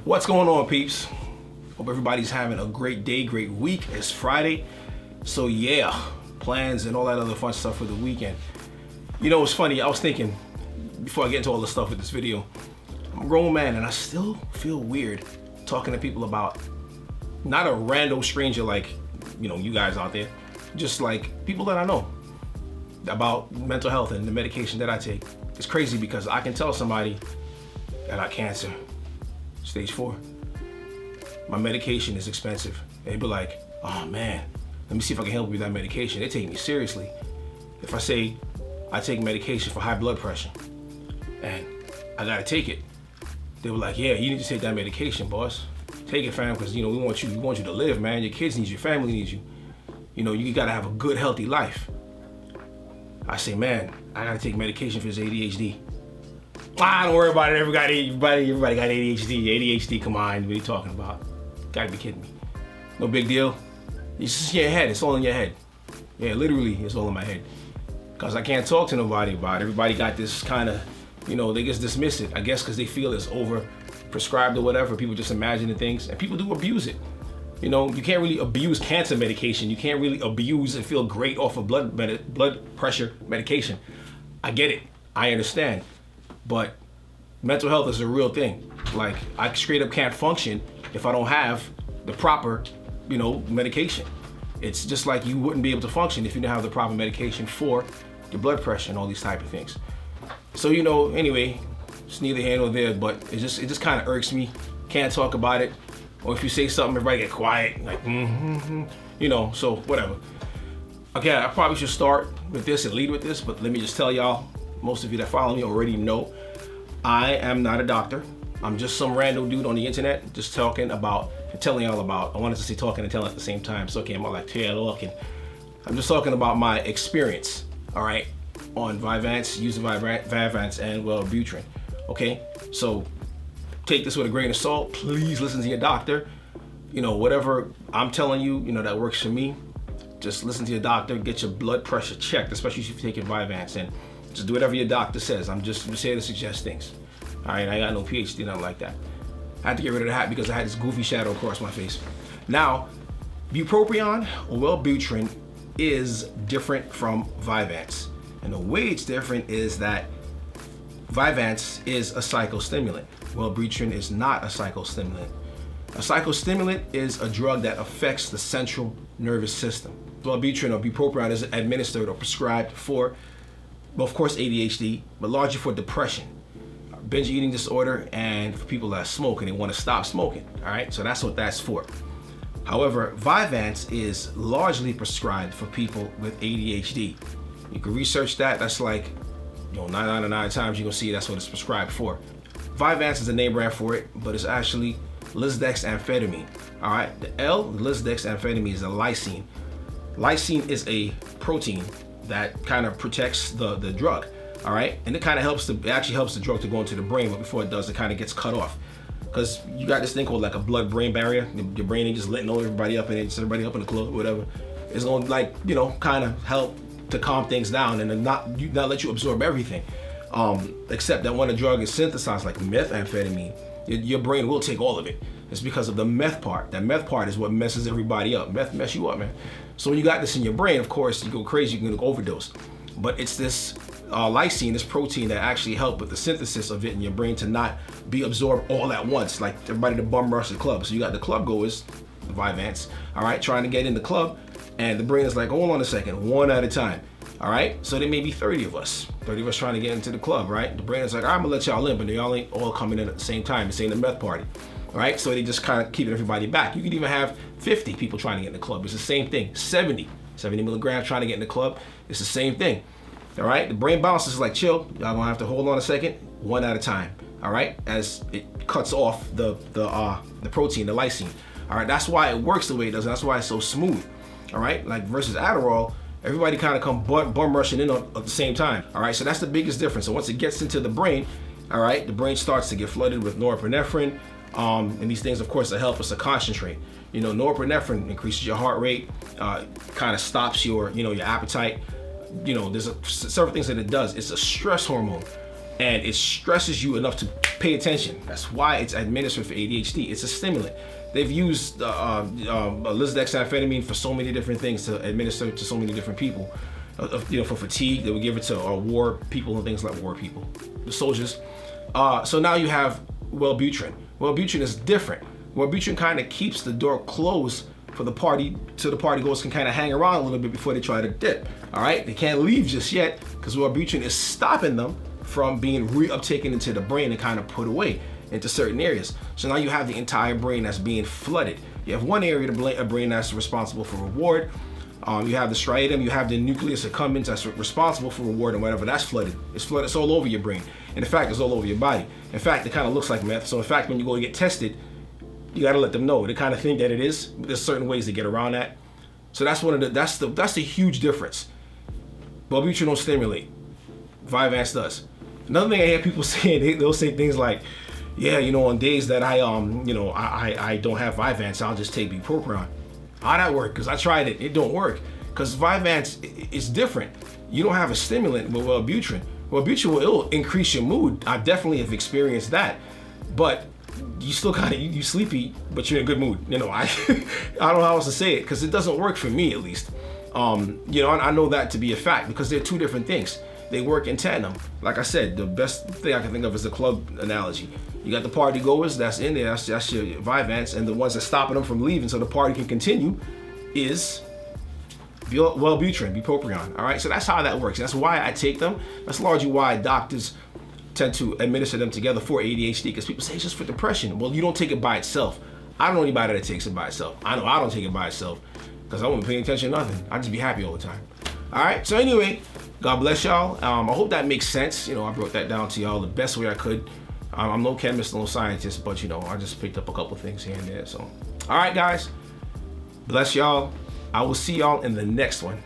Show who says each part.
Speaker 1: What's going on, peeps? Hope everybody's having a great day, great week. It's Friday, so yeah, plans and all that other fun stuff for the weekend. You know, it's funny, I was thinking, before I get into all the stuff with this video, I'm a grown man and I still feel weird talking to people about, not a random stranger like, you know, you guys out there, just like people that I know, about mental health and the medication that I take. It's crazy because I can tell somebody that I got cancer, stage 4. My medication is expensive. They'd be like, oh man, let me see if I can help you with that medication. They take me seriously. If I say I take medication for high blood pressure and I gotta take it, they were like, yeah, you need to take that medication, boss. Take it, fam, because you know we want you to live, man. Your kids need you, your family needs you. You know, you gotta have a good, healthy life. I say, man, I gotta take medication for this ADHD. Don't worry about it. Everybody got ADHD. ADHD, come on, what are you talking about? Gotta be kidding me. No big deal. It's just in your head. It's all in your head. Yeah, literally, it's all in my head. Because I can't talk to nobody about it. Everybody got this kind of, you know, they just dismiss it. I guess because they feel it's over prescribed or whatever. People just imagining things. And people do abuse it. You know, you can't really abuse cancer medication. You can't really abuse and feel great off of blood pressure medication. I get it. I understand. But mental health is a real thing. Like, I straight up can't function if I don't have the proper, you know, medication. It's just like you wouldn't be able to function if you didn't have the proper medication for your blood pressure and all these type of things. So, you know, anyway, it's neither here nor there, but it just kind of irks me. Can't talk about it. Or if you say something, everybody get quiet, like, you know, so whatever. Okay, I probably should start with this and lead with this, but let me just tell y'all, most of you that follow me already know, I am not a doctor. I'm just some random dude on the internet, just talking about, and telling y'all about, I wanted to say talking and telling at the same time, so okay, I'm like, talking. I'm just talking about my experience, all right, on Vyvanse, using Vyvanse and Wellbutrin, okay? So take this with a grain of salt. Please listen to your doctor. You know, whatever I'm telling you, you know, that works for me. Just listen to your doctor, get your blood pressure checked, especially if you're taking Vyvanse, and just do whatever your doctor says. I'm just here to suggest things. All right, I got no PhD, nothing like that. I had to get rid of the hat because I had this goofy shadow across my face. Now, Bupropion or Wellbutrin is different from Vyvanse. And the way it's different is that Vyvanse is a psychostimulant. Wellbutrin is not a psychostimulant. A psychostimulant is a drug that affects the central nervous system. Wellbutrin or Bupropion is administered or prescribed for, well, of course, ADHD, but largely for depression, binge eating disorder, and for people that smoke and they want to stop smoking. All right, so that's what that's for. However, Vyvanse is largely prescribed for people with ADHD. You can research that. That's like, you know, 9 out of 9 times you're gonna see that's what it's prescribed for. Vyvanse is a name brand for it, but it's actually lisdexamfetamine. All right, the lisdexamfetamine is a lysine. Lysine is a protein that kind of protects the drug. All right, and it kind of helps it actually helps the drug to go into the brain, but before it does, it kind of gets cut off. Because you got this thing called like a blood-brain barrier. Your brain ain't just letting everybody up and it's everybody up in the club, whatever. It's gonna, like, you know, kind of help to calm things down and not let you absorb everything. Except that when a drug is synthesized like methamphetamine, your brain will take all of it. It's because of the meth part. That meth part is what messes everybody up. Meth mess you up, man. So when you got this in your brain, of course, you go crazy, you can overdose. But it's this lysine, this protein that actually help with the synthesis of it in your brain to not be absorbed all at once, like everybody to bum rush the club. So you got the club goers, the Vyvanse, all right, trying to get in the club, and the brain is like, hold on a second, one at a time. All right, so there may be 30 of us trying to get into the club, right? The brain is like, I'm gonna let y'all in, but y'all ain't all coming in at the same time. This ain't a meth party, all right? So they just kind of keeping everybody back. You could even have 50 people trying to get in the club. It's the same thing. 70 milligrams trying to get in the club. It's the same thing, all right? The brain bounces like, chill, y'all gonna have to hold on a second, one at a time, all right? As it cuts off the protein, the lysine, all right? That's why it works the way it does. That's why it's so smooth, all right? Like versus Adderall, everybody kind of come bum rushing in at the same time. All right, so that's the biggest difference. So once it gets into the brain, all right, the brain starts to get flooded with norepinephrine, and these things, of course, that help us to concentrate. You know, norepinephrine increases your heart rate, kind of stops your, you know, your appetite. You know, there's several things that it does. It's a stress hormone. and it stresses you enough to pay attention. That's why it's administered for ADHD. It's a stimulant. They've used lisdexamfetamine for so many different things to administer to so many different people. For fatigue, they would give it to war people and things like war people, the soldiers. So now you have Wellbutrin. Wellbutrin is different. Wellbutrin kind of keeps the door closed for the party, so the party goers can kind of hang around a little bit before they try to dip. All right, they can't leave just yet because Wellbutrin is stopping them from being reuptaken into the brain and kind of put away into certain areas. So now you have the entire brain that's being flooded. You have one area of the brain that's responsible for reward. You have the striatum, you have the nucleus accumbens that's responsible for reward and whatever, that's flooded. It's flooded, it's all over your brain. And in fact, it's all over your body. In fact, it kind of looks like meth. So in fact, when you go to get tested, you got to let them know the kind of thing that it is. There's certain ways to get around that. So that's that's the huge difference. Wellbutrin don't stimulate. Vyvanse does. Another thing I hear people saying, they'll say things like, yeah, on days that I don't have Vyvanse, I'll just take Bupropion. How'd that work? Because I tried it, it don't work. Because Vyvanse is different. You don't have a stimulant with Wellbutrin. Wellbutrin will increase your mood. I definitely have experienced that. But you still kind of, you sleepy, but you're in a good mood. I I don't know how else to say it, because it doesn't work for me, at least. I know that to be a fact, because they're two different things. They work in tandem. Like I said, the best thing I can think of is the club analogy. You got the party goers that's in there, that's your Vyvanse, and the ones that's stopping them from leaving so the party can continue is Wellbutrin, Bupropion. All right, so that's how that works. That's why I take them. That's largely why doctors tend to administer them together for ADHD, because people say it's just for depression. Well, you don't take it by itself. I don't know anybody that takes it by itself. I know I don't take it by itself because I wouldn't pay attention to nothing. I just be happy all the time. All right, so anyway, God bless y'all. I hope that makes sense. I broke that down to y'all the best way I could. I'm no chemist, no scientist, but I just picked up a couple things here and there. So, all right, guys, bless y'all. I will see y'all in the next one.